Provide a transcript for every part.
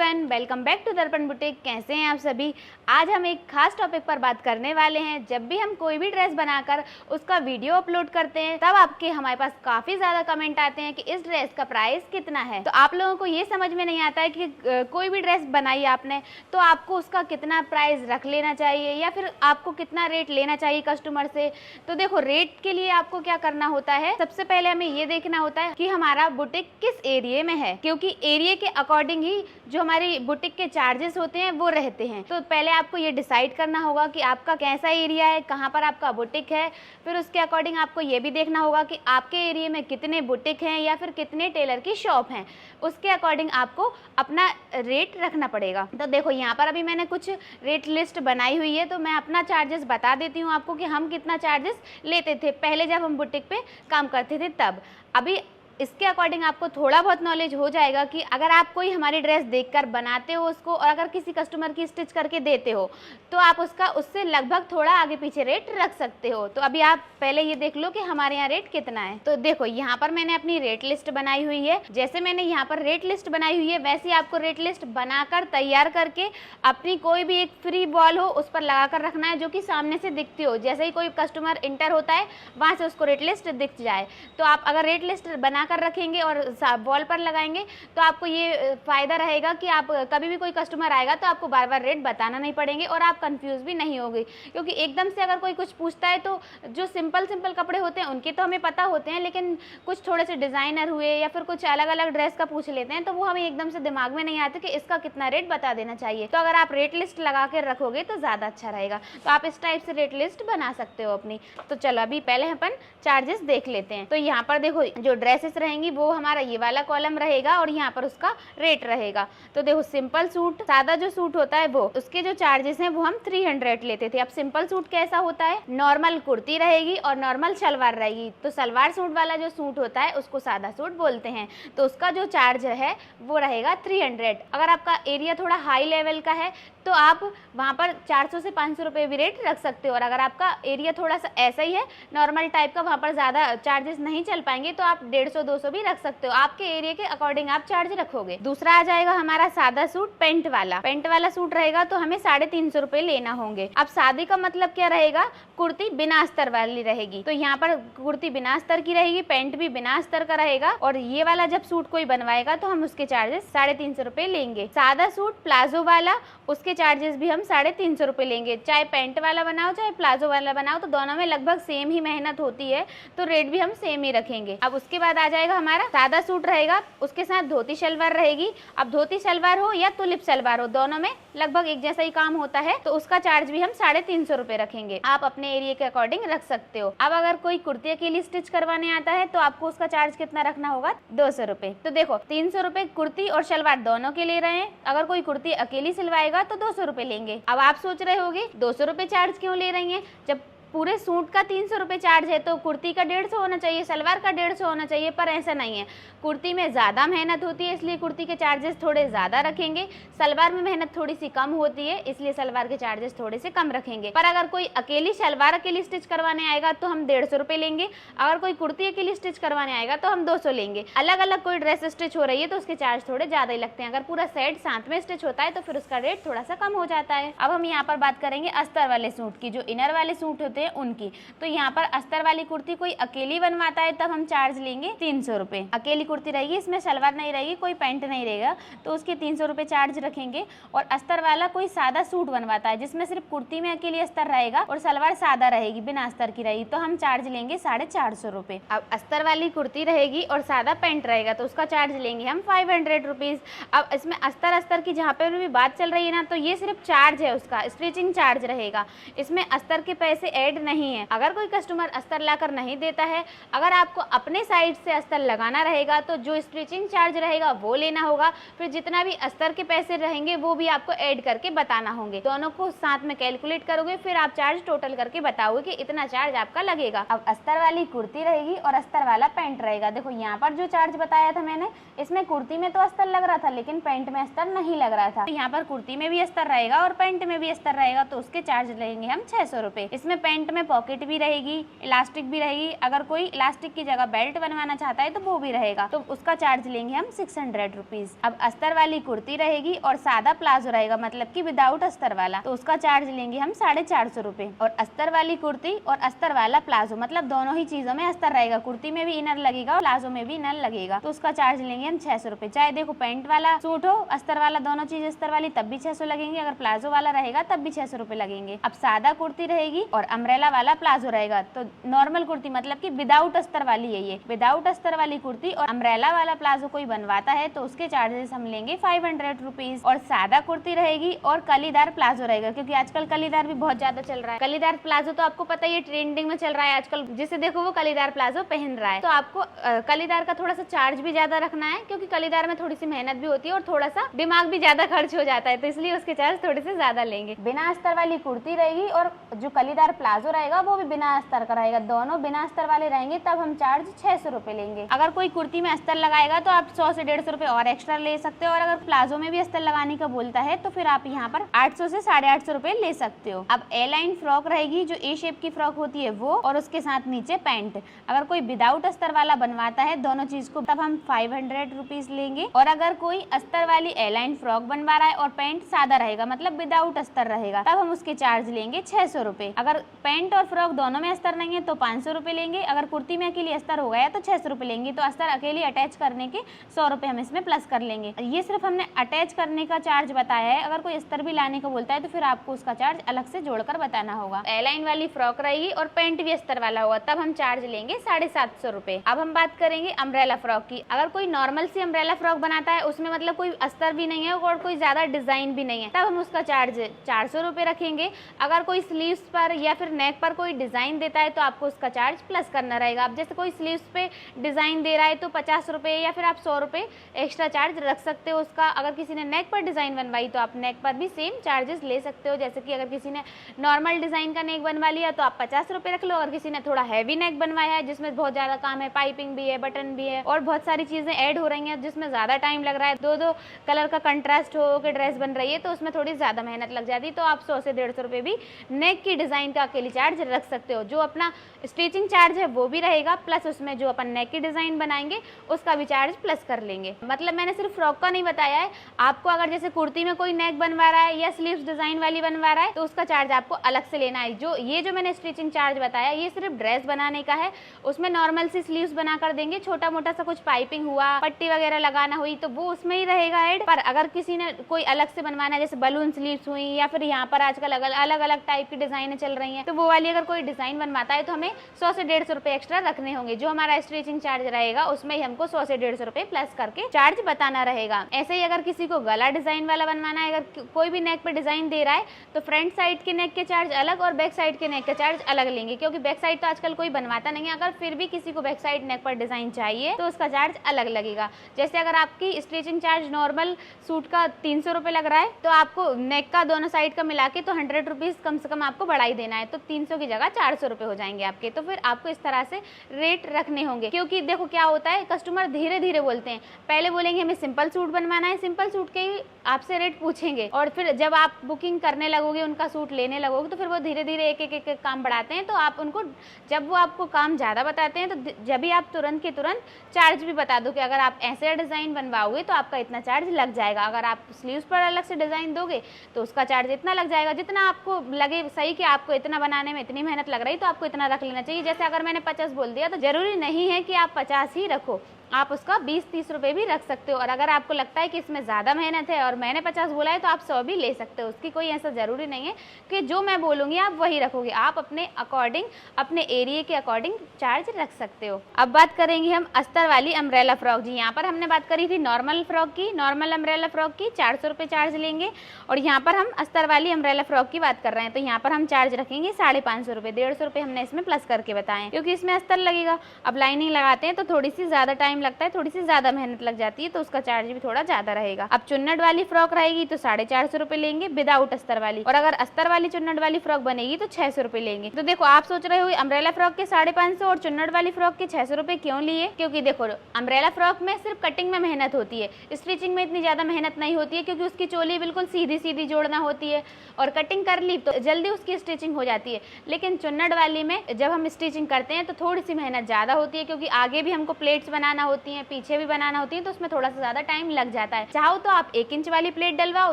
Everyone, welcome back to दर्पण boutique. कैसे हैं आप सभी। आज हम एक खास टॉपिक पर बात करने वाले हैं। जब भी हम कोई भी ड्रेस बनाकर उसका वीडियो अपलोड करते हैं तब आपके हमारे पास काफ़ी ज़्यादा कमेंट आते हैं कि इस ड्रेस का प्राइस कितना है। तो आप लोगों को ये समझ में नहीं आता है कि कोई भी ड्रेस बनाई आपने तो आपको उसका कितना प्राइस रख लेना चाहिए या फिर आपको कितना रेट लेना चाहिए कस्टमर से। तो देखो, रेट के लिए आपको क्या करना होता है, सबसे पहले हमें ये देखना होता है कि हमारा बुटीक किस एरिया में है, क्योंकि एरिया के अकॉर्डिंग ही जो हमारी बुटीक के चार्जेस होते हैं वो रहते हैं। तो पहले आपको ये डिसाइड करना होगा कि आपका कैसा एरिया है, कहाँ पर आपका बुटीक है। फिर उसके अकॉर्डिंग आपको ये भी देखना होगा कि आपके एरिया में कितने बुटीक हैं या फिर कितने टेलर की शॉप हैं। उसके अकॉर्डिंग आपको अपना रेट रखना पड़ेगा। तो देखो, यहाँ पर अभी मैंने कुछ रेट लिस्ट बनाई हुई है, तो मैं अपना चार्जेस बता देती हूँ आपको कि हम कितना चार्जेस लेते थे पहले जब हम बुटीक पे काम करते थे तब। अभी इसके अकॉर्डिंग आपको थोड़ा बहुत नॉलेज हो जाएगा कि अगर आप कोई हमारी ड्रेस देखकर बनाते हो उसको और अगर किसी कस्टमर की स्टिच करके देते हो तो आप उससे लगभग थोड़ा आगे पीछे रेट रख सकते हो। तो अभी आप पहले ये देख लो कि हमारे यहाँ रेट कितना है। तो देखो, यहाँ पर मैंने अपनी रेट लिस्ट बनाई हुई है। जैसे मैंने यहाँ पर रेट लिस्ट बनाई हुई है वैसे आपको रेट लिस्ट बनाकर तैयार करके अपनी कोई भी एक फ्री वॉल हो उस पर लगा कर रखना है, जो कि सामने से दिखती हो। जैसे ही कोई कस्टमर इंटर होता है वहाँ से उसको रेट लिस्ट दिख जाए। तो आप अगर रेट लिस्ट बना कर रखेंगे और वॉल पर लगाएंगे तो आपको ये फायदा रहेगा कि आप कभी भी कोई कस्टमर आएगा तो आपको बार बार रेट बताना नहीं पड़ेंगे और आप कंफ्यूज भी नहीं होगी। क्योंकि एकदम से अगर कोई कुछ पूछता है तो जो सिंपल कपड़े होते हैं उनके तो हमें पता होते हैं, लेकिन कुछ थोड़े से डिजाइनर हुए या फिर कुछ अलग अलग ड्रेस का पूछ लेते हैं तो वो हमें एकदम से दिमाग में नहीं आते कि इसका कितना रेट बता देना चाहिए। तो अगर आप रेट लिस्ट लगा के रखोगे तो ज़्यादा अच्छा रहेगा। तो आप इस टाइप से रेट लिस्ट बना सकते हो अपनी। तो चलो अभी पहले अपन चार्जेस देख लेते हैं। तो यहाँ पर देखो, जो ड्रेसेस रहेंगी वो हमारा ये वाला कॉलम रहेगा और यहाँ पर उसका रेट रहेगा। तो देखो, सिंपल सूट, सादा जो सूट होता है वो उसके जो चार्जेस हैं वो हम 300 लेते थे। अब सिंपल सूट कैसा होता है, नॉर्मल कुर्ती रहेगी और नॉर्मल सलवार रहेगी। तो सलवार सूट वाला जो सूट होता है उसको सादा सूट बोलते हैं। तो उसका जो चार्ज है वो रहेगा 300। अगर आपका एरिया थोड़ा हाई लेवल का है तो आप वहाँ पर 400 से 500 रुपये भी रेट रख सकते हो। और अगर आपका एरिया थोड़ा सा ऐसा ही है नॉर्मल टाइप का, वहाँ पर ज़्यादा चार्जेस नहीं चल पाएंगे तो आप 150-200 भी रख सकते हो। आपके एरिया के अकॉर्डिंग आप चार्ज रखोगे। दूसरा आ जाएगा हमारा सादा सूट, पेंट वाला सूट रहेगा तो हमें 350 रुपये लेना होंगे। अब सादी का मतलब क्या रहेगा, कुर्ती बिना अस्तर वाली रहेगी। तो यहाँ पर कुर्ती बिना अस्तर की रहेगी, पेंट भी बिना अस्तर का रहेगा। और ये वाला जब सूट कोई बनवाएगा तो हम उसके चार्जेस 350 रुपये लेंगे। सादा सूट प्लाजो वाला, उसके चार्जेस भी हम 350 रुपये लेंगे। चाहे पेंट वाला बनाओ चाहे प्लाजो वाला बनाओ, तो दोनों में लगभग सेम ही मेहनत होती है तो रेट भी हम सेम ही रखेंगे। अब उसके बाद आ जाएगा हमारा सादा सूट रहेगा, उसके साथ धोती शलवार रहेगी। अब धोती शलवार हो या तुलिप सलवार हो, दोनों में लगभग एक जैसा ही काम होता है तो उसका चार्ज भी हम 350 रुपये रखेंगे। आप अपने एरिया के अकॉर्डिंग रख सकते हो। अब अगर कोई कुर्ती अकेली स्टिच करवाने आता है तो आपको उसका चार्ज कितना रखना होगा, 200 रुपये। तो देखो, 300 रुपये कुर्ती और शलवार दोनों के ले रहे हैं। अगर कोई कुर्ती अकेली सिलवाएगा तो 200 रुपये लेंगे। अब आप सोच रहे होगे 200 रुपये चार्ज क्यों ले रही हैं, जब पूरे सूट का 300 रुपये चार्ज है तो कुर्ती का 150 होना चाहिए, सलवार का 150 होना चाहिए। पर ऐसा नहीं है, कुर्ती में ज़्यादा मेहनत होती है इसलिए कुर्ती के चार्जेस थोड़े ज़्यादा रखेंगे। सलवार में मेहनत थोड़ी सी कम होती है इसलिए सलवार के चार्जेस थोड़े से कम रखेंगे। पर अगर कोई अकेली शलवार अकेली स्टिच करवाने आएगा तो हम 150 रुपये लेंगे। अगर कोई कुर्ती अकेली स्टिच करवाने आएगा तो हम 200 लेंगे। अलग अलग कोई ड्रेस स्टिच हो रही है तो उसके चार्ज थोड़े ज़्यादा ही लगते हैं। अगर पूरा सेट साथ में स्टिच होता है तो फिर उसका रेट थोड़ा सा कम हो जाता है। अब हम यहाँ पर बात करेंगे अस्तर वाले सूट की, जो इनर वाले सूट होते हैं उनकी। तो यहाँ पर अस्तर वाली कुर्ती कोई अकेली बनवाता है तब हम चार्ज लेंगे 300 रुपये। अकेली कुर्ती रहेगी, इसमें सलवार नहीं रहेगी, कोई पैंट नहीं रहेगा, तो उसके 300 रुपये चार्ज रखेंगे। और अस्तर वाला कोई सादा सूट बनवाता है जिसमें सिर्फ कुर्ती में अकेली अस्तर रहेगा और सलवार सादा रहेगी, बिना अस्तर की रहेगी, तो हम चार्ज लेंगे 450 रुपये। अब अस्तर वाली कुर्ती रहेगी और सादा पैंट रहेगा तो उसका चार्ज लेंगे हम 500 रुपीज़। अब इसमें अस्तर की जहाँ पे भी बात चल रही है ना, तो ये सिर्फ चार्ज है, उसका स्टिचिंग चार्ज रहेगा, इसमें अस्तर के पैसे ऐड नहीं है। अगर कोई कस्टमर अस्तर लाकर नहीं देता है, अगर आपको अपने साइड से अस्तर लगाना रहेगा तो जो स्टिचिंग चार्ज रहेगा वो लेना होगा। फिर जितना भी अस्तर के पैसे रहेंगे वो भी आपको ऐड करके बताना होंगे। दोनों को साथ में कैलकुलेट करोगे फिर आप चार्ज टोटल करके बताओगे कि इतना चार्ज आपका लगेगा। अब अस्तर वाली कुर्ती रहेगी और अस्तर वाला पैंट रहेगा। देखो, यहाँ पर जो चार्ज बताया था मैंने, इसमें कुर्ती में तो अस्तर लग रहा था लेकिन पैंट में अस्तर नहीं लग रहा था। यहाँ पर कुर्ती में भी अस्तर रहेगा और पैंट में भी अस्तर रहेगा तो उसके चार्ज लेंगे हम 600 रुपये। इसमें पैंट पैंट में पॉकेट भी रहेगी, इलास्टिक भी रहेगी। अगर कोई इलास्टिक की जगह बेल्ट बनवाना चाहता है तो वो भी रहेगा, तो उसका चार्ज लेंगे हम 600 रुपीज। अब अस्तर वाली कुर्ती रहेगी और सादा प्लाजो रहेगा, मतलब कि विदाउट अस्तर वाला, तो उसका चार्ज लेंगे हम 450 रुपए। और अस्तर वाली कुर्ती और अस्तर वाला प्लाजो, मतलब दोनों ही चीजों में अस्तर रहेगा, कुर्ती में भी इनर लगेगा और प्लाजो में भी इनर लगेगा, तो उसका चार्ज लेंगे हम 600 रुपए। चाहे देखो पैंट वाला सूट हो, अस्तर वाला, दोनों चीज अस्तर वाली, तब भी 600 लगेंगे। अगर प्लाजो वाला रहेगा तब भी 600 रुपए लगेंगे। अब सादा कुर्ती रहेगी और अम्ब्रेला वाला प्लाजो रहेगा, तो नॉर्मल कुर्ती मतलब कि विदाउट अस्तर वाली है ये, विदाउट अस्तर वाली कुर्ती और अम्ब्रेला वाला प्लाजो कोई बनवाता है तो उसके चार्जेस हम लेंगे 500 रुपीज। और सादा कुर्ती रहेगी और कलीदार प्लाजो रहेगा, क्योंकि आजकल कलीदार भी बहुत ज्यादा चल रहा है। कलीदार प्लाजो तो आपको पता ही है, ट्रेंडिंग में चल रहा है आजकल, जिसे देखो वो कलीदार प्लाजो पहन रहा है। तो आपको कलीदार का थोड़ा सा चार्ज भी ज्यादा रखना है, क्योंकि कलीदार में थोड़ी सी मेहनत भी होती है और थोड़ा सा दिमाग भी ज्यादा खर्च हो जाता है, तो इसलिए उसके चार्ज थोड़े से ज्यादा लेंगे। बिना अस्तर वाली कुर्ती रहेगी और जो कलीदार प्लाजो रहेगा वो भी बिना अस्तर का रहेगा, दोनों बिना अस्तर वाले रहेंगे, तब हम चार्ज 600 रुपए लेंगे। अगर कोई कुर्ती में अस्तर लगाएगा तो आप 100 से 150 रुपए और एक्स्ट्रा ले सकते हो, और अगर प्लाजो में भी अस्तर लगाने का बोलता है तो फिर आप यहाँ पर 800 से 850 रुपए ले सकते हो। अब ए लाइन फ्रॉक रहेगी, जो ए शेप की फ्रॉक होती है वो, और उसके साथ नीचे पैंट। अगर कोई विदाउट अस्तर वाला बनवाता है दोनों चीज को, तब हम 500 रुपीज लेंगे। और अगर कोई अस्तर वाली ए लाइन फ्रॉक बनवा रहा है और पैंट सादा रहेगा, मतलब विदाउट अस्तर रहेगा, तब हम उसके चार्ज लेंगे 600 रुपए। अगर पैंट और फ्रॉक दोनों में अस्तर नहीं है तो 500 रुपए लेंगे। अगर कुर्ती में अकेली अस्तर हो गया तो 600 रुपए लेंगे। तो अस्तर अकेली अटैच करने के 100 रुपए हम इसमें प्लस कर लेंगे। ये सिर्फ हमने अटैच करने का चार्ज बताया है, अगर कोई अस्तर भी लाने का बोलता है तो फिर आपको उसका चार्ज अलग से जोड़कर बताना होगा। ए लाइन वाली फ्रॉक रहेगी और पैंट भी अस्तर वाला होगा, तब हम चार्ज लेंगे 750 रुपए। अब हम बात करेंगे अम्ब्रेला फ्रॉक की। अगर कोई नॉर्मल सी अम्ब्रेला फ्रॉक बनाता है, उसमें मतलब कोई अस्तर भी नहीं है और कोई ज्यादा डिजाइन भी नहीं है, तब हम उसका चार्ज 400 रुपए रखेंगे। अगर कोई स्लीव्स पर या फिर नेक पर कोई डिजाइन देता है तो आपको उसका चार्ज प्लस करना रहेगा। अब जैसे कोई स्लीव्स पे डिजाइन दे रहा है तो 50 रुपए या फिर आप 100 रुपए एक्स्ट्रा चार्ज रख सकते हो उसका। अगर किसी ने नेक पर डिजाइन बनवाई तो आप नेक पर भी सेम चार्जेस ले सकते हो। जैसे कि अगर किसी ने नॉर्मल डिजाइन का नेक बनवा लिया तो आप 50 रुपए रख लो। अगर किसी ने थोड़ा हैवी नेक बनवाया है जिसमें बहुत ज्यादा काम है, पाइपिंग भी है, बटन भी है और बहुत सारी चीजें ऐड हो रही हैं जिसमें ज्यादा टाइम लग रहा है, दो कलर का कंट्रास्ट हो के ड्रेस बन रही है तो उसमें थोड़ी ज्यादा मेहनत लग जाती है, तो आप 100 से 150 रुपए भी नेक की डिजाइन का अकेली चार्ज रख सकते हो। जो अपना स्टिचिंग चार्ज है वो भी रहेगा, प्लस उसमें जो अपन नेक की डिजाइन बनाएंगे उसका भी चार्ज प्लस कर लेंगे। मतलब मैंने सिर्फ फ्रॉक का नहीं बताया है, आपको अगर जैसे कुर्ती में कोई नेक बनवा रहा है या स्लीव्स डिजाइन वाली बनवा रहा है तो उसका चार्ज आपको अलग से लेना है। जो मैंने स्टिचिंग चार्ज बताया ये सिर्फ ड्रेस बनाने का है, उसमें नॉर्मल सी स्लीव्स बना कर देंगे, छोटा मोटा सा कुछ पाइपिंग हुआ, पट्टी वगैरह लगाना हुई तो वो उसमें ही रहेगा ऐड। पर अगर किसी ने कोई अलग से बनवाना है, जैसे बलून स्लीव्स हुई या फिर यहाँ पर आजकल अलग अलग टाइप की डिजाइन चल रही है, तो वो वाली अगर कोई डिजाइन बनवाता है तो हमें 100 से 150 रुपए एक्स्ट्रा रखने होंगे। जो हमारा स्टिचिंग चार्ज रहेगा उसमें ही हमको 100 से 150 रुपए प्लस करके चार्ज बताना रहेगा। ऐसे ही अगर किसी को गला डिजाइन वाला बनवाना है, अगर कोई भी नेक पे डिजाइन दे रहा है तो फ्रंट साइड के नेक के चार्ज अलग और बैक साइड के नेक के चार्ज अलग लेंगे, क्योंकि बैक साइड तो आजकल कोई बनवाता नहीं है। अगर फिर भी किसी को बैक साइड नेक पर डिजाइन चाहिए तो उसका चार्ज अलग लगेगा। जैसे अगर आपकी स्टिचिंग चार्ज नॉर्मल सूट का 300 रुपए लग रहा है तो आपको नेक का दोनों साइड का मिला के तो 100 रुपीज कम से कम आपको बढ़ाई देना है, तो 300 की जगह 400 रुपए हो जाएंगे आपके। तो फिर आपको इस तरह से रेट रखने होंगे, क्योंकि देखो क्या होता है, कस्टमर धीरे धीरे बोलते हैं। पहले बोलेंगे हमें सिंपल सूट बनवाना है, सिंपल सूट के ही आपसे रेट पूछेंगे, और फिर जब आप बुकिंग करने लगोगे, उनका सूट लेने लगोगे, तो फिर वो धीरे धीरे एक एक काम बढ़ाते हैं। तो आप उनको, जब वो आपको काम ज़्यादा बताते हैं तो जब भी आप तुरंत के तुरंत चार्ज भी बता दो कि अगर आप ऐसे डिज़ाइन बनवाओगे तो आपका इतना चार्ज लग जाएगा। अगर आप स्लीव्स पर अलग से डिज़ाइन दोगे तो उसका चार्ज इतना लग जाएगा, जितना आपको लगे सही कि आपको इतना बनाने में इतनी मेहनत लग रही तो आपको इतना रख लेना चाहिए। जैसे अगर मैंने 50 बोल दिया तो जरूरी नहीं है कि आप 50 ही रखो, आप उसका 20-30 रुपए भी रख सकते हो। और अगर आपको लगता है कि इसमें ज़्यादा मेहनत है और मैंने 50 बोला है तो आप 100 भी ले सकते हो, उसकी कोई ऐसा ज़रूरी नहीं है कि जो मैं बोलूँगी आप वही रखोगे। आप अपने अकॉर्डिंग, अपने एरिया के अकॉर्डिंग चार्ज रख सकते हो। अब बात करेंगे हम अस्तर वाली अम्ब्रेला फ्रॉक। जी यहाँ पर हमने बात करी थी नॉर्मल फ्रॉक की, नॉर्मल अम्ब्रेला फ्रॉक की 400 रुपये चार्ज लेंगे, और यहाँ पर हम अस्तर वाली अम्ब्रेला फ्रॉक की बात कर रहे हैं तो यहाँ पर हम चार्ज रखेंगे 550 रुपये। 150 रुपये हमने इसमें प्लस करके बताएं, क्योंकि इसमें अस्तर लगेगा। अब लाइनिंग लगाते हैं तो थोड़ी सी ज़्यादा टाइम टाइम लगता है, थोड़ी सी ज्यादा मेहनत लग जाती है, तो उसका चार्ज भी थोड़ा ज्यादा रहेगा। अब चुन्नट वाली फ्रॉक रहेगी तो 450 रुपए लेंगे विदाउट अस्तर वाली, और अगर अस्तर वाली चुन्नट वाली फ्रॉक बनेगी तो 600 रुपए लेंगे। तो देखो आप सोच रहे हो अम्ब्रेला फ्रॉक के 550 और चुन्नट वाली फ्रॉक के 600 रुपए क्यों लिए? क्योंकि देखो अम्ब्रेला फ्रॉक में सिर्फ कटिंग में मेहनत होती है, स्टिचिंग में इतनी ज्यादा मेहनत नहीं होती है, क्योंकि उसकी चोली बिल्कुल सीधी सीधी जोड़ना होती है और कटिंग कर ली तो जल्दी उसकी स्टिचिंग हो जाती है। लेकिन चुन्नट वाली में जब हम स्टिचिंग करते हैं तो थोड़ी सी मेहनत ज्यादा होती है, क्योंकि आगे भी हमको प्लेट्स बनाना होती है, पीछे भी बनाना होती है, तो उसमें थोड़ा सा ज्यादा टाइम लग जाता है। चाहो तो आप 1 इंच वाली प्लेट डलवाओ,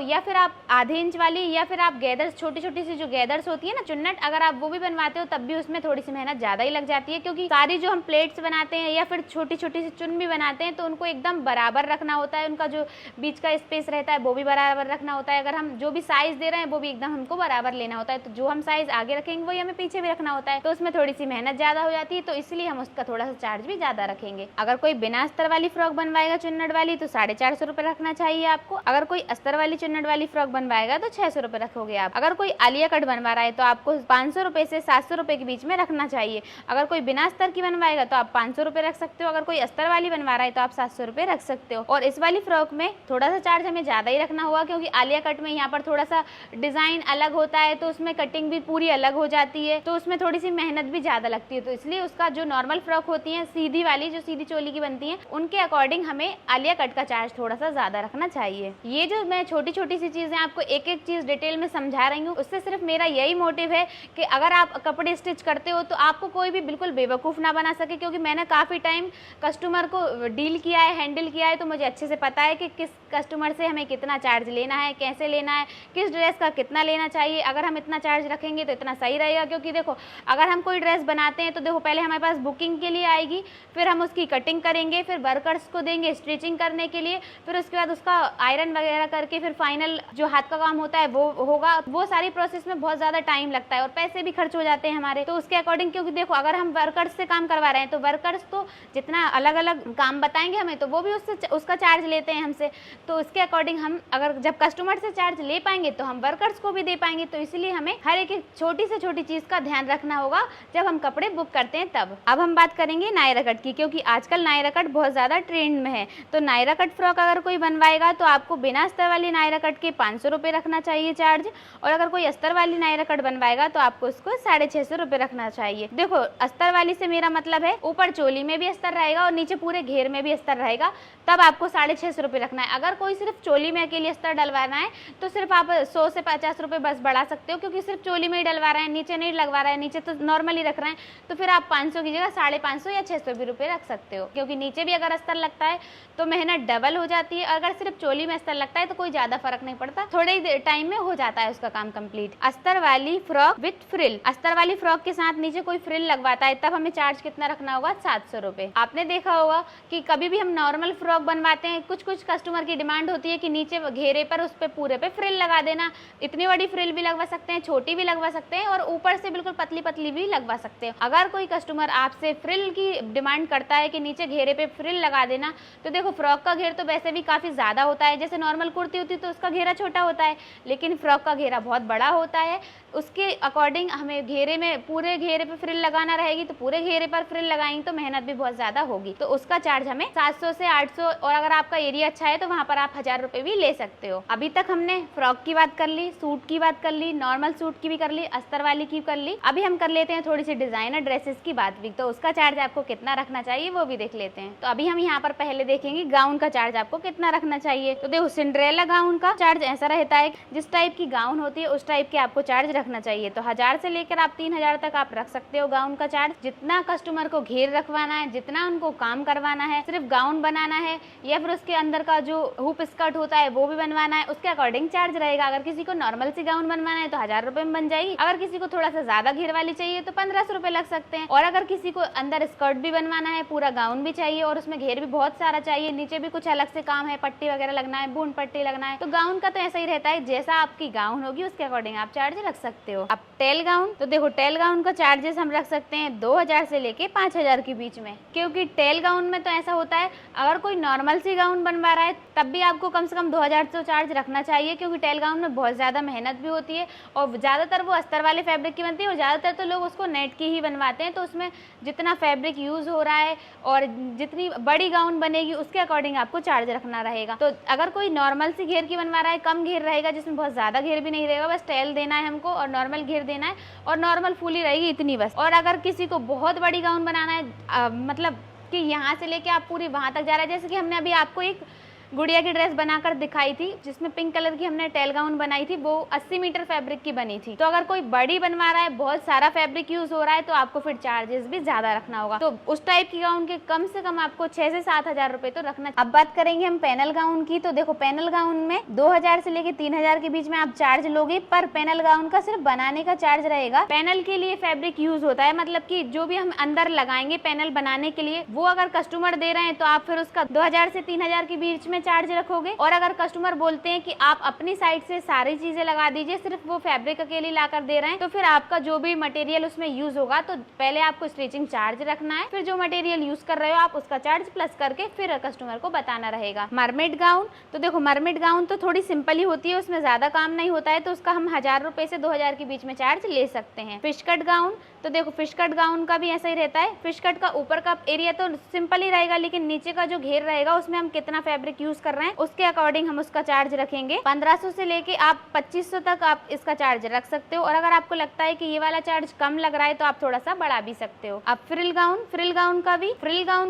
या फिर आप आधे इंच वाली, या फिर आप गैदर्स, छोटी छोटी सी जो गैदर्स होती है ना चुन्नट, अगर आप वो भी बनवाते हो तब भी उसमें थोड़ी सी मेहनत ज्यादा ही लग जाती है, क्योंकि सारी जो हम प्लेट्स बनाते हैं या फिर छोटी छोटी सी चुन भी बनाते हैं तो उनको एकदम बराबर रखना होता है, उनका जो बीच का स्पेस रहता है वो भी बराबर रखना होता है। अगर हम जो भी साइज दे रहे हैं वो भी एकदम हमको बराबर लेना होता है, तो जो हम साइज आगे रखेंगे वही हमें पीछे भी रखना होता है, तो उसमें थोड़ी सी मेहनत ज्यादा हो जाती है, तो इसलिए हम उसका थोड़ा सा चार्ज भी ज्यादा रखेंगे। अगर कोई बिना अस्तर वाली फ्रॉक बनवाएगा चुन्नट वाली तो 450 रुपए रखना चाहिए आपको। अगर कोई अस्तर वाली चुन्नट वाली फ्रॉक बनवाएगा तो 600 रुपए रखोगे आप। अगर कोई आलिया कट बनवा रहा है तो आपको 500 रुपए से 700 रुपए के बीच में रखना चाहिए। अगर कोई बिना अस्तर की बनवाएगा तो आप 500 रुपए रख सकते हो, अगर कोई अस्तर वाली बनवा रहा है तो आप 700 रुपए रख सकते हो। और इस वाली फ्रॉक में थोड़ा सा चार्ज हमें ज्यादा ही रखना होगा, क्योंकि आलिया कट में यहाँ पर थोड़ा सा डिजाइन अलग होता है, तो उसमें कटिंग भी पूरी अलग हो जाती है, तो उसमें थोड़ी सी मेहनत भी ज्यादा लगती है, तो इसलिए उसका जो नॉर्मल फ्रॉक होती है सीधी वाली, जो सीधी चोली की बनती है, उनके अकॉर्डिंग हमें आलिया कट का चार्ज थोड़ा सा ज्यादा रखना चाहिए। ये जो मैं छोटी छोटी सी चीजें आपको एक एक चीज डिटेल में समझा रही हूँ, उससे सिर्फ मेरा यही मोटिव है कि अगर आप कपड़े स्टिच करते हो तो आपको कोई भी बिल्कुल बेवकूफ ना बना सके, क्योंकि मैंने काफी टाइम कस्टमर को डील किया है, हैंडल किया है, तो मुझे अच्छे से पता है कि किस कस्टमर से हमें कितना चार्ज लेना है, कैसे लेना है, किस ड्रेस का कितना लेना चाहिए। अगर हम इतना चार्ज रखेंगे तो इतना सही रहेगा, क्योंकि देखो अगर हम कोई ड्रेस बनाते हैं तो देखो पहले हमारे पास बुकिंग के लिए आएगी, फिर हम उसकी कटिंग करेंगे, फिर वर्कर्स को देंगे स्टिचिंग करने के लिए, फिर उसके बाद उसका आयरन वगैरह करके फिर फाइनल जो हाथ का काम होता है वो होगा। वो सारी प्रोसेस में बहुत ज़्यादा टाइम लगता है और पैसे भी खर्च हो जाते हैं हमारे, तो उसके अकॉर्डिंग, क्योंकि देखो अगर हम वर्कर्स से काम करवा रहे हैं तो वर्कर्स तो जितना अलग अलग काम बताएंगे हमें तो वो भी उसका चार्ज लेते हैं हमसे, तो उसके अकॉर्डिंग हम अगर जब कस्टमर से चार्ज ले पाएंगे तो हम वर्कर्स को भी दे पाएंगे, तो इसलिए हमें हर एक छोटी से छोटी चीज़ का ध्यान रखना होगा जब हम कपड़े बुक करते हैं तब। अब हम बात करेंगे नायरा कट की, क्योंकि आजकल नायरा कट बहुत ज़्यादा ट्रेंड में है, तो नायरा कट फ्रॉक अगर कोई बनवाएगा तो आपको बिना अस्तर वाली नायरा कट के 500 रुपये रखना चाहिए चार्ज, और अगर कोई अस्तर वाली नायरा कट बनवाएगा तो आपको उसको 650 रुपये रखना चाहिए। देखो अस्तर वाली से मेरा मतलब है ऊपर चोली में भी अस्तर रहेगा और नीचे पूरे घेर में भी अस्तर रहेगा, तब आपको 650 रुपये रखना है। अगर कोई सिर्फ चोली में अकेले अस्तर डलवाना है तो सिर्फ आप 100 से 50 रुपये बस बढ़ा सकते हो, क्योंकि सिर्फ चोली में ही डलवा रहे हैं, नीचे नहीं लगवा रहे हैं, नीचे तो नॉर्मली रख रहे हैं, तो फिर आप 500 की जगह 550 या 600 रुपये रख सकते हो, क्योंकि नीचे भी अगर अस्तर लगता है तो मेहनत डबल हो जाती है। अगर सिर्फ चोली में अस्तर लगता है तो कोई ज्यादा फर्क नहीं पड़ता, थोड़े ही टाइम में हो जाता है उसका काम कंप्लीट। अस्तर वाली फ्रॉक विथ फ्रिल, अस्तर वाली फ्रॉक के साथ नीचे कोई फ्रिल लगवाता है तब हमें चार्ज कितना रखना होगा? 700 रुपये। आपने देखा होगा कि कभी भी हम नॉर्मल फ्रॉक बनवाते हैं, कुछ कुछ कस्टमर की डिमांड होती है कि नीचे घेरे पर उस पे पूरे पे फ्रिल लगा देना। इतनी बड़ी फ्रिल भी लगवा सकते हैं, छोटी भी लगवा सकते हैं, और ऊपर से बिल्कुल पतली पतली भी लगवा सकते हैं। अगर कोई कस्टमर आपसे फ्रिल की डिमांड करता है कि नीचे घेरे पे फ्रिल लगा देना, तो देखो फ्रॉक का घेर तो वैसे भी काफी ज्यादा होता है, जैसे नॉर्मल कुर्ती होती तो उसका घेरा छोटा होता है, लेकिन फ्रॉक का घेरा बहुत बड़ा होता है। उसके अकॉर्डिंग हमें घेरे में पूरे घेरे पे फ्रिल लगाना रहेगी, तो पूरे घेरे पर फ्रिल लगाएंगे तो मेहनत भी बहुत ज्यादा होगी, तो उसका चार्ज हमें 700 से 800, और अगर आपका एरिया अच्छा है तो वहाँ पर आप 1000 रुपये भी ले सकते हो। अभी तक हमने फ्रॉक की बात कर ली, सूट की बात कर ली, नॉर्मल सूट की भी कर ली, अस्तर वाली की कर ली। अभी हम कर लेते हैं थोड़ी सी डिजाइनर ड्रेसेस की बात भी, तो उसका चार्ज आपको कितना रखना चाहिए वो भी देख लेते हैं। तो अभी हम यहाँ पर पहले देखेंगे गाउन का चार्ज आपको कितना रखना चाहिए। तो देखो सिंड्रेला गाउन का चार्ज ऐसा रहता है, जिस टाइप की गाउन होती है उस टाइप के आपको चार्ज रखना चाहिए, तो 1000 से लेकर आप 3000 तक आप रख सकते हो गाउन का चार्ज। जितना कस्टमर को घेर रखवाना है, जितना उनको काम करवाना है, सिर्फ गाउन बनाना है या फिर उसके अंदर का जो हुप स्कर्ट होता है वो भी बनवाना है, उसके अकॉर्डिंग चार्ज रहेगा। अगर किसी को नॉर्मल सी गाउन बनवाना है तो 1000 रुपए में बन जाएगी, अगर किसी को थोड़ा सा ज्यादा घेर वाली चाहिए तो 1500 रुपए लग सकते हैं, और अगर किसी को अंदर स्कर्ट भी बनवाना है, पूरा गाउन भी चाहिए और उसमें घेर भी बहुत सारा चाहिए, नीचे भी कुछ अलग से काम है, पट्टी वगैरह लगना है, बूंद पट्टी लगना है, तो गाउन का तो ऐसा ही रहता है, जैसा आपकी गाउन होगी उसके अकॉर्डिंग आप चार्ज रख सकते हो। अब टेल गाउन, तो देखो टेल गाउन का चार्जेस हम रख सकते हैं 2000 से लेके 5000 के बीच में, क्योंकि टेल गाउन में तो ऐसा होता है अगर कोई नॉर्मल सी गाउन बनवा रहा है तब भी आपको कम से कम 2000 तो चार्ज रखना चाहिए, क्योंकि टेल गाउन में बहुत ज़्यादा मेहनत भी होती है और ज़्यादातर वो अस्तर वाले फैब्रिक की बनती है और ज़्यादातर तो लोग उसको नेट की ही बनवाते हैं। तो उसमें जितना फैब्रिक यूज़ हो रहा है और जितनी बड़ी गाउन बनेगी उसके अकॉर्डिंग आपको चार्ज रखना रहेगा। तो अगर कोई नॉर्मल सी घेर की बनवा रहा है, कम घेर रहेगा जिसमें बहुत ज़्यादा घेर भी नहीं रहेगा, बस टेल देना है हमको और नॉर्मल घेर देना है और नॉर्मल फुली रहेगी इतनी बस। और अगर किसी को बहुत बड़ी गाउन बनाना है मतलब कि यहाँ से लेके आप पूरी वहाँ तक जा रहा है, जैसे कि हमने अभी आपको एक गुड़िया की ड्रेस बनाकर दिखाई थी जिसमें पिंक कलर की हमने टेल गाउन बनाई थी, वो 80 मीटर फैब्रिक की बनी थी। तो अगर कोई बड़ी बनवा रहा है, बहुत सारा फैब्रिक यूज हो रहा है, तो आपको फिर चार्जेस भी ज्यादा रखना होगा। तो उस टाइप की गाउन के कम से कम आपको 6 से 7 हजार रुपए तो रखना। अब बात करेंगे हम पैनल गाउन की, तो देखो पैनल गाउन में 2000 से लेके 3000 के बीच में आप चार्ज लोगे, पर पैनल गाउन का सिर्फ बनाने का चार्ज रहेगा। पैनल के लिए फैब्रिक यूज होता है, मतलब कि जो भी हम अंदर लगाएंगे पैनल बनाने के लिए, वो अगर कस्टमर दे रहे हैं तो आप फिर उसका 2000 से 3000 के बीच में चार्ज रखोगे। और अगर कस्टमर बोलते हैं कि आप अपनी साइड से सारी चीजें लगा दीजिए, सिर्फ वो फैब्रिक अकेले लाकर दे रहे हैं, तो फिर आपका जो भी मटेरियल उसमें यूज होगा तो पहले आपको स्टिचिंग चार्ज रखना है, फिर जो मटेरियल यूज कर रहे हो आप उसका चार्ज प्लस करके फिर कस्टमर को बताना रहेगा। मरमेड गाउन, तो देखो मरमेड गाउन तो थोड़ी सिंपल ही होती है, उसमें ज्यादा काम नहीं होता है, तो उसका हम 1000 रुपए से 2000 के बीच में चार्ज ले सकते हैं। फिश कट गाउन, तो देखो फिश कट गाउन का भी ऐसा ही रहता है। फिश कट का ऊपर का एरिया तो सिंपल ही रहेगा, लेकिन नीचे का जो घेर रहेगा उसमें हम कितना फैब्रिक यूज कर रहे हैं उसके अकॉर्डिंग हम उसका चार्ज रखेंगे। 1500 से लेके आप 2500 तक आप इसका चार्ज रख सकते हो, और अगर आपको लगता है कि ये वाला चार्ज कम लग रहा है तो आप थोड़ा सा बढ़ा भी सकते हो। अब फ्रिल गाउन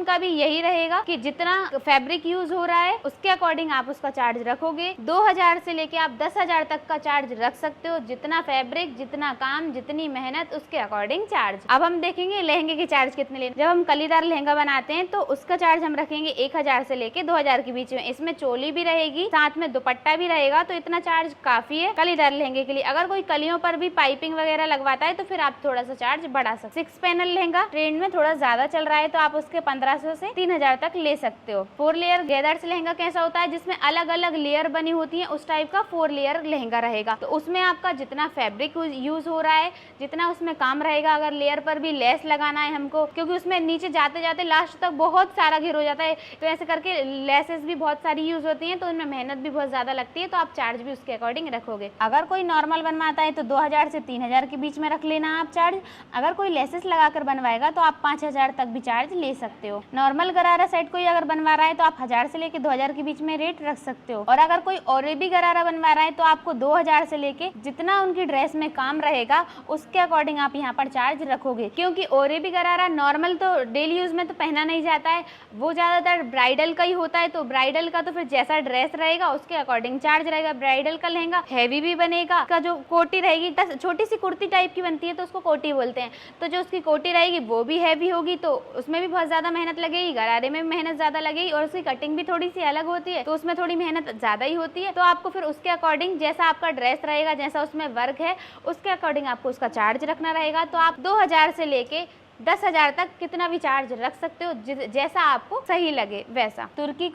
का भी यही रहेगा कि जितना फैब्रिक यूज हो रहा है उसके अकॉर्डिंग आप उसका चार्ज रखोगे। 2000 से लेके आप 10,000 तक का चार्ज रख सकते हो, जितना फैब्रिक, जितना काम, जितनी मेहनत, उसके अकॉर्डिंग चार्ज। अब हम देखेंगे लहंगे के चार्ज कितने लेने। जब हम कलीदार लहंगा बनाते हैं तो उसका चार्ज हम रखेंगे 1000 से लेके 2000 के बीच में। इसमें चोली भी रहेगी, साथ में दुपट्टा भी रहेगा, तो इतना चार्ज काफी है कलीदार लहंगे के लिए। अगर कोई कलियों पर भी पाइपिंग वगैरह लगवाता है तो फिर आप थोड़ा सा चार्ज बढ़ा सकते। 6 पैनल लहंगा ट्रेंड में थोड़ा ज्यादा चल रहा है, तो आप उसके 1500 से 3000 तक ले सकते हो। 4 लेयर गैदर्स लहंगा कैसा होता है, जिसमें अलग अलग लेयर बनी होती है, उस टाइप का 4 लेयर लहंगा रहेगा। तो उसमें आपका जितना फैब्रिक यूज हो रहा है, जितना उसमें काम रहेगा, अगर लेयर पर भी लेस लगाना है हमको, क्योंकि उसमें नीचे जाते जाते लास्ट तक बहुत सारा घेर हो जाता है, तो ऐसे करके लेसेस भी बहुत सारी यूज होती हैं, तो उनमें मेहनत भी बहुत ज्यादा लगती है, तो आप चार्ज भी उसके अकॉर्डिंग रखोगे। अगर कोई नॉर्मल बनवाता है तो 2000 से 3000 के बीच में रख लेना आप चार्ज। अगर कोई लेसेस लगाकर बनवाएगा तो आप 5000 तक भी चार्ज ले सकते हो। नॉर्मल गरारा सेट कोई अगर बनवा रहा है तो आप 1000 से लेके 2000 के बीच में रेट रख सकते हो। और अगर कोई और भी गरारा बनवा रहा है तो आपको 2000 से लेके जितना उनकी ड्रेस में काम रहेगा उसके अकॉर्डिंग आप यहाँ पर चार्ज रखोगे, क्योंकि ओरेबी गरारा नॉर्मल तो डेली यूज में तो पहना नहीं जाता है, वो ज्यादातर ब्राइडल का ही होता है, तो ब्राइडल का तो फिर जैसा ड्रेस रहेगा उसके अकॉर्डिंग चार्ज रहेगा। ब्राइडल का लहंगा हैवी भी बनेगा, का जो कोटी रहेगी, छोटी सी कुर्ती टाइप की बनती है तो उसको कोटी बोलते हैं, तो जो उसकी कोटी रहेगी वो भी हैवी होगी, तो उसमें भी बहुत ज्यादा मेहनत लगेगी, गरारे में मेहनत ज्यादा लगेगी, और उसकी कटिंग भी थोड़ी सी अलग होती है, तो उसमें थोड़ी मेहनत ज्यादा ही होती है। तो आपको फिर उसके अकॉर्डिंग जैसा आपका ड्रेस रहेगा, जैसा उसमें वर्क है, उसके अकॉर्डिंग आपको उसका चार्ज रखना रहेगा। तो आप 2000 से लेके 10,000 तक कितना भी चार्ज रख सकते हो, जैसा आपको सही लगे वैसा। तुर्की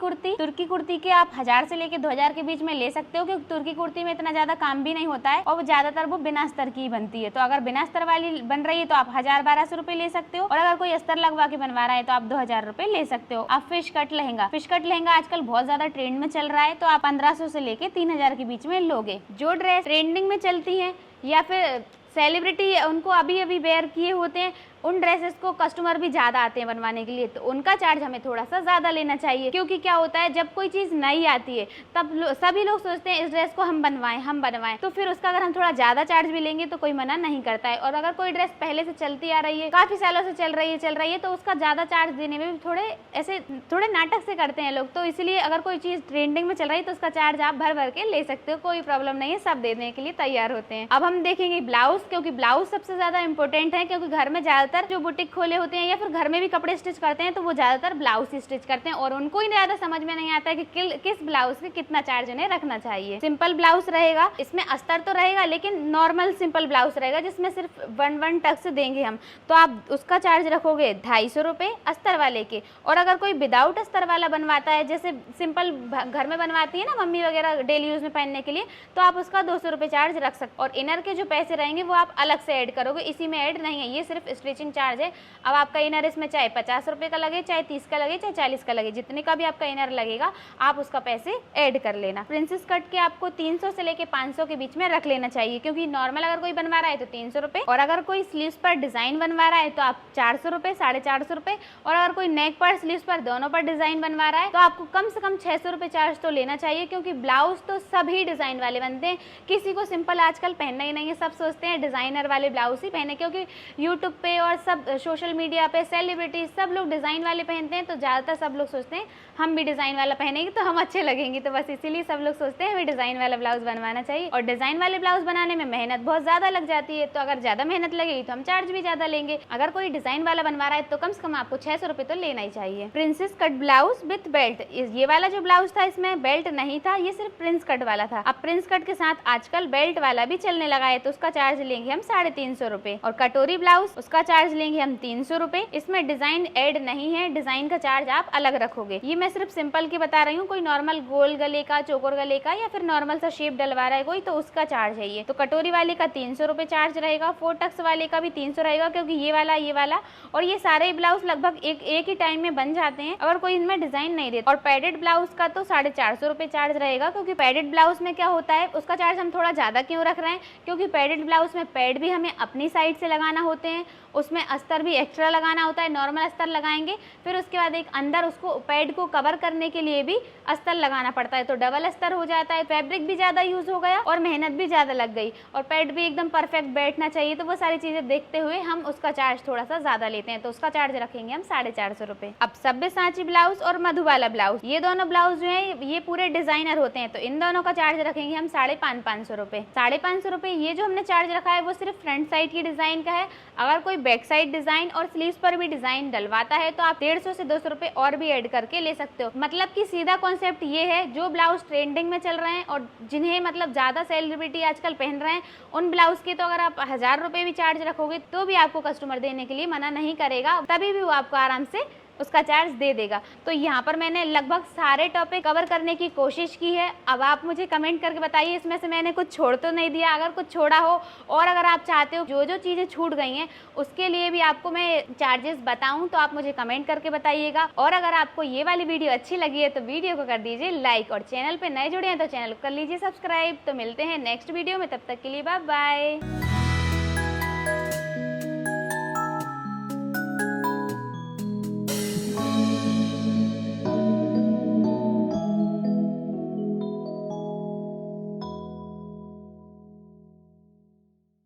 कुर्ती के आप 1000 से लेके 2000 के बीच में ले सकते हो, क्योंकि तुर्की कुर्ती में इतना ज्यादा काम भी नहीं होता है और वो ज्यादातर वो बिना अस्तर की बनती है। तो अगर बिना अस्तर वाली बन रही है तो आप 1000-1200 रुपए ले सकते हो, और अगर कोई अस्तर लगवा के बनवा रहा है तो आप 2000 रुपए ले सकते हो। अब फिश कट लहंगा आजकल बहुत ज्यादा ट्रेंड में चल रहा है, तो आप 1500 से लेके 3000 के बीच में लोगे। जो ड्रेस ट्रेंडिंग में चलती है या फिर सेलिब्रिटी उनको अभी अभी वेयर किए होते हैं, उन ड्रेसेस को कस्टमर भी ज्यादा आते हैं बनवाने के लिए, तो उनका चार्ज हमें थोड़ा सा ज्यादा लेना चाहिए। क्योंकि क्या होता है, जब कोई चीज नई आती है तब सभी लोग सोचते हैं इस ड्रेस को हम बनवाएं, तो फिर उसका अगर हम थोड़ा ज्यादा चार्ज भी लेंगे तो कोई मना नहीं करता है। और अगर कोई ड्रेस पहले से चलती आ रही है, काफी सालों से चल रही है, तो उसका ज्यादा चार्ज देने में भी थोड़े नाटक से करते हैं लोग। तो इसलिए अगर कोई चीज ट्रेंडिंग में चल रही है तो उसका चार्ज आप भर के ले सकते हो, कोई प्रॉब्लम नहीं है, सब देने के लिए तैयार होते हैं। अब हम देखेंगे ब्लाउज, क्योंकि ब्लाउज सबसे ज्यादा इंपॉर्टेंट है, क्योंकि घर में ज्यादातर ज्यादातर जो बुटीक खोले होते हैं या फिर घर में भी कपड़े स्टिच करते हैं तो वो ज्यादातर ब्लाउज ही स्टिच करते हैं और उनको ही ज्यादा समझ में नहीं आता है कि किस ब्लाउज के कितना चार्ज उन्हें रखना चाहिए। सिंपल ब्लाउज रहेगा, इसमें अस्तर तो रहेगा लेकिन नॉर्मल सिंपल ब्लाउज रहेगा जिसमें सिर्फ 1 टक्स देंगे हम, तो आप उसका चार्ज रखोगे 250 रुपये अस्तर वाले के। और अगर कोई विदाउट अस्तर वाला बनवाता है, जैसे सिंपल घर में बनवाती है ना मम्मी वगैरह डेली यूज में पहनने के लिए, तो आप उसका 200 रुपये चार्ज रख सकते। और इनर के जो पैसे रहेंगे वो आप अलग से ऐड करोगे, इसी में ऐड नहीं है, ये सिर्फ स्टिचिंग चार्ज है। अब आपका इनर इसमें चाहे 50 रुपये का लगे, चाहे 30 का लगे, चाहे 40 का लगे, जितने का भी आपका इनर लगेगा आप उसका पैसे ऐड कर लेना। प्रिंसेस कट के आपको 300 से लेके 500 के बीच में रख लेना चाहिए, क्योंकि नॉर्मल अगर कोई बनवा रहा है तो 300 रुपये, और अगर कोई स्लीव्स पर डिजाइन बनवा रहा है तो आप 400 रुपये, 450 रुपये, और अगर कोई नेक पर स्लीव्स पर दोनों पर डिजाइन बनवा रहा है तो आपको कम से कम 600 रुपये चार्ज तो लेना चाहिए, क्योंकि ब्लाउज तो सभी डिजाइन वाले बनते हैं, किसी को सिंपल आजकल पहनना ही नहीं है, सब सोचते हैं डिजाइनर वाले ब्लाउज ही पहने, क्योंकि यूट्यूब पे और सब सोशल मीडिया पे सेलिब्रिटी सब लोग डिजाइन वाले पहनते हैं, तो ज्यादातर सब लोग सोचते हैं हम भी डिजाइन वाला पहनेंगे तो हम अच्छे लगेंगे, तो बस इसीलिए सब लोग सोचते हैं हमें डिजाइन वाला ब्लाउज बनवाना चाहिए। और डिजाइन वाले ब्लाउज बनाने में मेहनत बहुत ज्यादा लग जाती है, तो अगर ज्यादा मेहनत लगेगी तो हम चार्ज भी ज्यादा लेंगे। अगर कोई डिजाइन वाला बनवा रहा है तो कम से कम आपको 600 रुपये तो लेना ही चाहिए। Princess cut blouse with belt, ये वाला जो ब्लाउज था इसमें बेल्ट नहीं था, ये सिर्फ प्रिंस कट वाला था। अब प्रिंस कट के साथ आजकल बेल्ट वाला भी चलने लगा है, तो उसका चार्ज लेंगे हम 350 रुपये। और कटोरी ब्लाउज, उसका चार्ज लेंगे हम 300 रुपये। इसमें डिजाइन ऐड नहीं है, डिजाइन का चार्ज आप अलग रखोगे। ये मैं सिर्फ सिंपल की बता रही हूँ, कोई नॉर्मल गोल गले का, चौकोर गले का या फिर नॉर्मल सा शेप डलवा रहा है कोई, तो उसका चार्ज है ये। तो कटोरी वाले का 300 रुपये चार्ज रहेगा, 4 टक्स वाले का भी 300 रहेगा, क्योंकि ये वाला और ये सारे ब्लाउज लगभग एक ही टाइम में बन जाते हैं अगर कोई इनमें डिजाइन नहीं देता। और पैडेड ब्लाउज का तो 450 रुपये चार्ज रहेगा, क्योंकि पैडेड ब्लाउज में क्या होता है, उसका चार्ज हम थोड़ा ज्यादा क्यों रख रहे हैं, क्योंकि पैडेड ब्लाउज में पैड भी हमें अपनी साइड से लगाना होते हैं, उसमें अस्तर भी एक्स्ट्रा लगाना होता है, नॉर्मल अस्तर लगाएंगे, फिर उसके बाद एक अंदर उसको पैड को कवर करने के लिए भी अस्तर लगाना पड़ता है, तो डबल अस्तर हो जाता है, फैब्रिक भी ज्यादा यूज हो गया और मेहनत भी ज्यादा लग गई, और पैड भी एकदम परफेक्ट बैठना चाहिए, तो वो सारी चीजें देखते हुए हम उसका चार्ज थोड़ा सा ज्यादा लेते हैं, तो उसका चार्ज रखेंगे हम 450 रुपये। अब सब्यसाची ब्लाउज और मधुबाला ब्लाउज, ये दोनों ब्लाउज जो है ये पूरे डिजाइनर होते हैं, तो इन दोनों का चार्ज रखेंगे हम 550 रुपये। 550 रुपये ये जो हमने चार्ज रखा है वो सिर्फ फ्रंट साइड की डिजाइन का है। अगर कोई बैक साइड डिजाइन और स्लीव्स पर भी डिजाइन डलवाता है तो आप 150 से 200 रुपये और भी ऐड करके ले सकते हो। मतलब कि सीधा कॉन्सेप्ट ये है, जो ब्लाउज ट्रेंडिंग में चल रहे हैं और जिन्हें मतलब ज्यादा सेलिब्रिटी आजकल पहन रहे हैं, उन ब्लाउज के तो अगर आप 1000 रुपये भी चार्ज रखोगे तो भी आपको कस्टमर देने के लिए मना नहीं करेगा, तभी भी वो आपको आराम से उसका चार्ज दे देगा। तो यहाँ पर मैंने लगभग सारे टॉपिक कवर करने की कोशिश की है। अब आप मुझे कमेंट करके बताइए इसमें से मैंने कुछ छोड़ तो नहीं दिया। अगर कुछ छोड़ा हो और अगर आप चाहते हो जो जो चीज़ें छूट गई हैं उसके लिए भी आपको मैं चार्जेस बताऊं तो आप मुझे कमेंट करके बताइएगा। और अगर आपको ये वाली वीडियो अच्छी लगी है तो वीडियो को कर दीजिए लाइक, और चैनल पर नए जुड़े हैं तो चैनल को कर लीजिए सब्सक्राइब। तो मिलते हैं नेक्स्ट वीडियो में, तब तक के लिए बाय बाय।